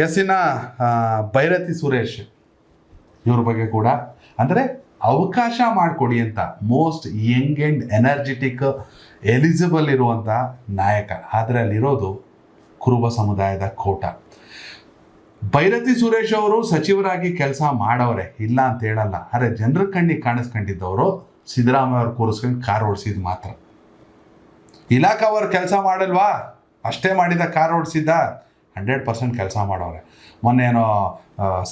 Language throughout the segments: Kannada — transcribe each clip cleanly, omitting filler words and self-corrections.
ಎಸ್ಸಿನ ಭೈರತಿ ಸುರೇಶ್ ಇವ್ರ ಬಗ್ಗೆ ಕೂಡ ಅಂದರೆ ಅವಕಾಶ ಮಾಡಿಕೊಡಿ ಅಂತ most Young and energetic eligible ಇರುವಂಥ ನಾಯಕ. ಆದರೆ ಅಲ್ಲಿರೋದು ಕುರುಬ ಸಮುದಾಯದ ಕೋಟ. ಭೈರತಿ ಸುರೇಶ್ ಅವರು ಸಚಿವರಾಗಿ ಕೆಲಸ ಮಾಡವ್ರೆ, ಇಲ್ಲ ಅಂತ ಹೇಳಲ್ಲ. ಆದರೆ ಜನರ ಕಣ್ಣಿಗೆ ಕಾಣಿಸ್ಕೊಂಡಿದ್ದವರು ಸಿದ್ದರಾಮಯ್ಯ ಅವ್ರು ಕೂರಿಸ್ಕೊಂಡು ಕಾರ್ ಓಡಿಸಿದ್ದು ಮಾತ್ರ. ಇಲಾಖಾವರು ಕೆಲಸ ಮಾಡಲ್ವಾ, ಅಷ್ಟೇ ಮಾಡಿದ ಕಾರ್ ಓಡಿಸಿದ್ದ 100% ಕೆಲಸ ಮಾಡೋರೆ. ಮೊನ್ನೆ ಏನೋ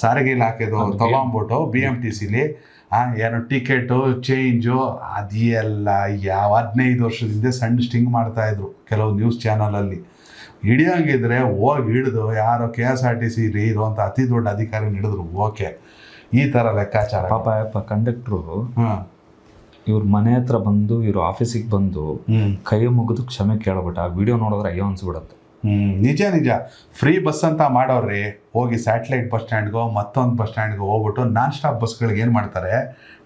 ಸಾರಿಗೆ ಇಲಾಖೆದು ತಗೊಂಬಿಟ್ಟು BMTCಲಿ ಏನೋ ಟಿಕೆಟು ಚೇಂಜು ಅದೆಲ್ಲ ಯಾವ 15 ವರ್ಷದಿಂದ ಸಣ್ಣ ಸ್ಟಿಂಗ್ ಮಾಡ್ತಾಯಿದ್ರು ಕೆಲವು ನ್ಯೂಸ್ ಚಾನಲಲ್ಲಿ. ಹಿಡಿಯೋಂಗಿದ್ರೆ ಹೋಗಿ ಹಿಡಿದು ಯಾರೋ KSRTC ಇರುವಂಥ ಅತಿ ದೊಡ್ಡ ಅಧಿಕಾರಿ ಹಿಡಿದ್ರು. ಓಕೆ, ಈ ಥರ ಲೆಕ್ಕಾಚಾರ. ಪಾಪ ಕಂಡಕ್ಟ್ರು ಇವ್ರ ಮನೆ ಹತ್ರ ಬಂದು ಇವ್ರ ಆಫೀಸಿಗೆ ಬಂದು ಕೈ ಮುಗಿದು ಕ್ಷಮೆ ಕೇಳ್ಬಿಟ್ಟು ಆ ವಿಡಿಯೋ ನೋಡಿದ್ರೆ ಅಯ್ಯೋ ಅನ್ಸ್ಬಿಡತ್ತೆ. ನಿಜ ಫ್ರೀ ಬಸ್ ಅಂತ ಮಾಡೋರಿ. ಹೋಗಿ ಸ್ಯಾಟಲೈಟ್ ಬಸ್ ಸ್ಟ್ಯಾಂಡ್ಗೋ ಮತ್ತೊಂದು ಬಸ್ ಸ್ಟ್ಯಾಂಡ್ಗೋ ಹೋಗ್ಬಿಟ್ಟು ನಾನ್ ಸ್ಟಾಪ್ ಬಸ್ಗಳಿಗೆ ಏನು ಮಾಡ್ತಾರೆ,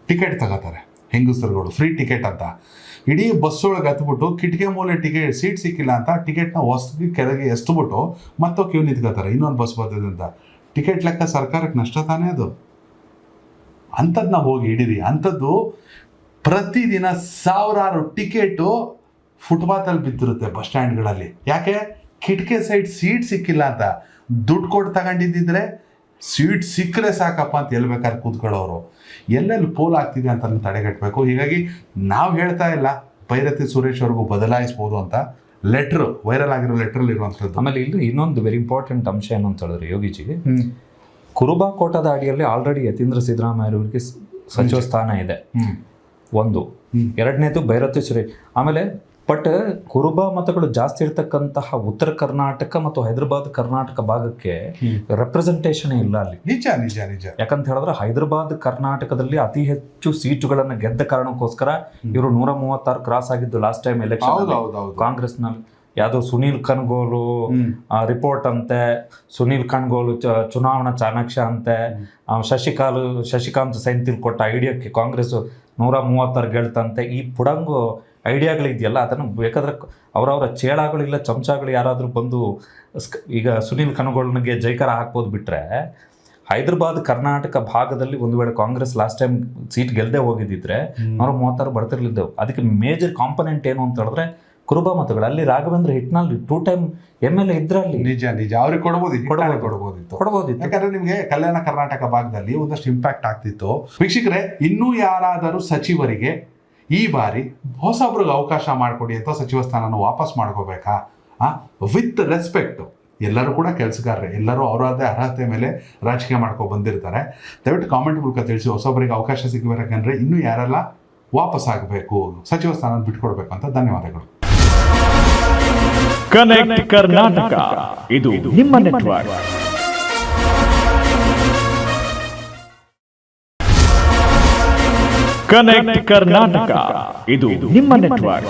ಟಿಕೆಟ್ ತಗೋತಾರೆ ಹೆಂಗಸರುಗಳು, ಫ್ರೀ ಟಿಕೆಟ್ ಅಂತ. ಇಡೀ ಬಸ್ ಒಳಗೆ ಹತ್ಬಿಟ್ಟು ಕಿಟಕಿ ಮೂಲೆ ಟಿಕೆಟ್ ಸೀಟ್ ಸಿಕ್ಕಿಲ್ಲ ಅಂತ ಟಿಕೆಟ್ನ ಹೊಸಗಿ ಕೆಳಗೆ ಎಸ್ಬಿಟ್ಟು ಮತ್ತೆ ಕ್ಯೂ ನಿಂತ್ಕೋತಾರೆ ಇನ್ನೊಂದು ಬಸ್ ಬರ್ತದೆ ಅಂತ. ಟಿಕೆಟ್ ಲೆಕ್ಕ ಸರ್ಕಾರಕ್ಕೆ ನಷ್ಟ ತಾನೇ ಅದು. ಅಂಥದ್ದನ್ನ ಹೋಗಿ ಹಿಡೀರಿ. ಅಂಥದ್ದು ಪ್ರತಿದಿನ ಸಾವಿರಾರು ಟಿಕೆಟು ಫುಟ್ಪಾತಲ್ಲಿ ಬಿದ್ದಿರುತ್ತೆ ಬಸ್ ಸ್ಟ್ಯಾಂಡ್ಗಳಲ್ಲಿ. ಯಾಕೆ? ಕಿಟಕಿ ಸೈಡ್ ಸೀಟ್ ಸಿಕ್ಕಿಲ್ಲ ಅಂತ. ದುಡ್ಡು ಕೊಟ್ಟು ತಗೊಂಡಿದ್ದಿದ್ರೆ ಸೀಟ್ ಸಿಕ್ಕರೆ ಸಾಕಪ್ಪ ಅಂತ ಬೇಕಾದ್ರೆ ಕೂತ್ಕೊಳ್ಳೋರು. ಎಲ್ಲೆಲ್ಲಿ ಪೋಲ್ ಆಗ್ತಿದೆ ಅಂತ ತಡೆಗಟ್ಟಬೇಕು. ಹೀಗಾಗಿ ನಾವು ಹೇಳ್ತಾ ಇಲ್ಲ ಭೈರತಿ ಸುರೇಶ್ ಅವ್ರಿಗೂ ಬದಲಾಯಿಸ್ಬೋದು ಅಂತ. ಲೆಟ್ರು ವೈರಲ್ ಆಗಿರೋ ಲೆಟ್ರಲ್ಲಿ ಇರುವಂಥದ್ದು. ಆಮೇಲೆ ಇಲ್ಲಿ ಇನ್ನೊಂದು ವೆರಿ ಇಂಪಾರ್ಟೆಂಟ್ ಅಂಶ ಏನು ಅಂತ ಹೇಳಿದ್ರೆ ಯೋಗಿಜಿಗೆ, ಕುರುಬಾ ಕೋಟದ ಅಡಿಯಲ್ಲಿ ಆಲ್ರೆಡಿ ಯತೀಂದ್ರ ಸಿದ್ದರಾಮಯ್ಯ ಅವರಿಗೆ ಸಚಿವ ಸ್ಥಾನ ಇದೆ. ಒಂದು. ಎರಡನೇದು ಭೈರತಿ ಸುರೇಶ್. ಆಮೇಲೆ ಬಟ್ ಕುರುಬಾ ಮತಗಳು ಜಾಸ್ತಿ ಇರ್ತಕ್ಕಂತಹ ಉತ್ತರ ಕರ್ನಾಟಕ ಮತ್ತು ಹೈದರಾಬಾದ್ ಕರ್ನಾಟಕ ಭಾಗಕ್ಕೆ ರೆಪ್ರೆಸೆಂಟೇಷನ್ ಇಲ್ಲ ಅಲ್ಲಿ. ನಿಜ ನಿಜ ನಿಜ. ಯಾಕಂತ ಹೇಳಿದ್ರೆ ಹೈದರಾಬಾದ್ ಕರ್ನಾಟಕದಲ್ಲಿ ಅತಿ ಹೆಚ್ಚು ಸೀಟುಗಳನ್ನ ಗೆದ್ದ ಕಾರಣಕ್ಕೋಸ್ಕರ ಇವರು 136 ಕ್ರಾಸ್ ಆಗಿದ್ದು ಲಾಸ್ಟ್ ಟೈಮ್ ಎಲೆಕ್ಷನ್ ಕಾಂಗ್ರೆಸ್ನಲ್ಲಿ. ಯಾವುದೋ ಸುನೀಲ್ ಕಣ್ಗೋಲು ರಿಪೋರ್ಟ್ ಅಂತೆ, ಸುನೀಲ್ ಕಣ್ಗೋಲು ಚುನಾವಣಾ ಚಾಣಕ್ಯ ಅಂತೆ, ಶಶಿಕಾಂತ್ ಸೈಂತಿಲ್ ಕೊಟ್ಟ ಐಡಿಯಾಕ್ಕೆ ಕಾಂಗ್ರೆಸ್ 136 ಗೆಲ್ತಂತೆ. ಈ ಪುಡಂಗು ಐಡಿಯಾಗಳಿದೆಯಲ್ಲ ಅದನ್ನು ಬೇಕಾದ್ರೆ ಅವರವರ ಚೇಳಾಗಳಿಲ್ಲ ಚಮಚಗಳು ಯಾರಾದರೂ ಬಂದು ಈಗ ಸುನೀಲ್ ಕನಗೋಳನಿಗೆ ಜೈಕಾರ ಹಾಕ್ಬೋದು. ಬಿಟ್ಟರೆ ಹೈದರಾಬಾದ್ ಕರ್ನಾಟಕ ಭಾಗದಲ್ಲಿ ಒಂದು ವೇಳೆ ಕಾಂಗ್ರೆಸ್ ಲಾಸ್ಟ್ ಟೈಮ್ ಸೀಟ್ ಗೆಲ್ಲದೆ ಹೋಗಿದ್ದಿದ್ರೆ 136 ಬರ್ತಿರ್ಲಿದ್ದೆವು. ಅದಕ್ಕೆ ಮೇಜರ್ ಕಾಂಪೊನೆಂಟ್ ಏನು ಅಂತ ಹೇಳಿದ್ರೆ ಕುರುಬಾ ಮತಗಳು. ಅಲ್ಲಿ ರಾಘವೇಂದ್ರ ಹಿಟ್ನಲ್ಲಿ 2 ಟೈಮ್ MLA ಇದ್ರಲ್ಲಿ. ನಿಜ ನಿಜ. ಅವ್ರಿಗೆ ಕೊಡ್ಬೋದಿತ್ತು. ಯಾಕಂದ್ರೆ ನಿಮಗೆ ಕಲ್ಯಾಣ ಕರ್ನಾಟಕ ಭಾಗದಲ್ಲಿ ಒಂದಷ್ಟು ಇಂಪ್ಯಾಕ್ಟ್ ಆಗ್ತಿತ್ತು. ವೀಕ್ಷಕರೇ, ಇನ್ನೂ ಯಾರಾದರೂ ಸಚಿವರಿಗೆ ಈ ಬಾರಿ ಹೊಸಬ್ರಿಗೆ ಅವಕಾಶ ಮಾಡಿಕೊಡಿ ಅಂತ ಸಚಿವ ಸ್ಥಾನನ ವಾಪಸ್ ಮಾಡ್ಕೋಬೇಕಾ? With respect. ಎಲ್ಲರೂ ಕೂಡ ಕೆಲಸಗಾರರೇ, ಎಲ್ಲರೂ ಅವರದೇ ಅರ್ಹತೆ ಮೇಲೆ ರಾಜಕೀಯ ಮಾಡ್ಕೊ ಬಂದಿರ್ತಾರೆ. ದಯವಿಟ್ಟು ಕಾಮೆಂಟ್ ಮೂಲಕ ತಿಳಿಸಿ, ಹೊಸೊಬ್ಬರಿಗೆ ಅವಕಾಶ ಸಿಗಬೇಕಂದ್ರೆ ಇನ್ನೂ ಯಾರೆಲ್ಲ ವಾಪಸ್ ಆಗಬೇಕು, ಸಚಿವ ಸ್ಥಾನ ಬಿಟ್ಕೊಡ್ಬೇಕು ಅಂತ. ಧನ್ಯವಾದಗಳು. ಕನೆಕ್ಟ್ ಕರ್ನಾಟಕ, ಇದು ನಿಮ್ಮ ನೆಟ್ವರ್ಕ್. ಕನೆಕ್ಟ್ ಕರ್ನಾಟಕ, ಇದು ನಿಮ್ಮ ನೆಟ್ವರ್ಕ್.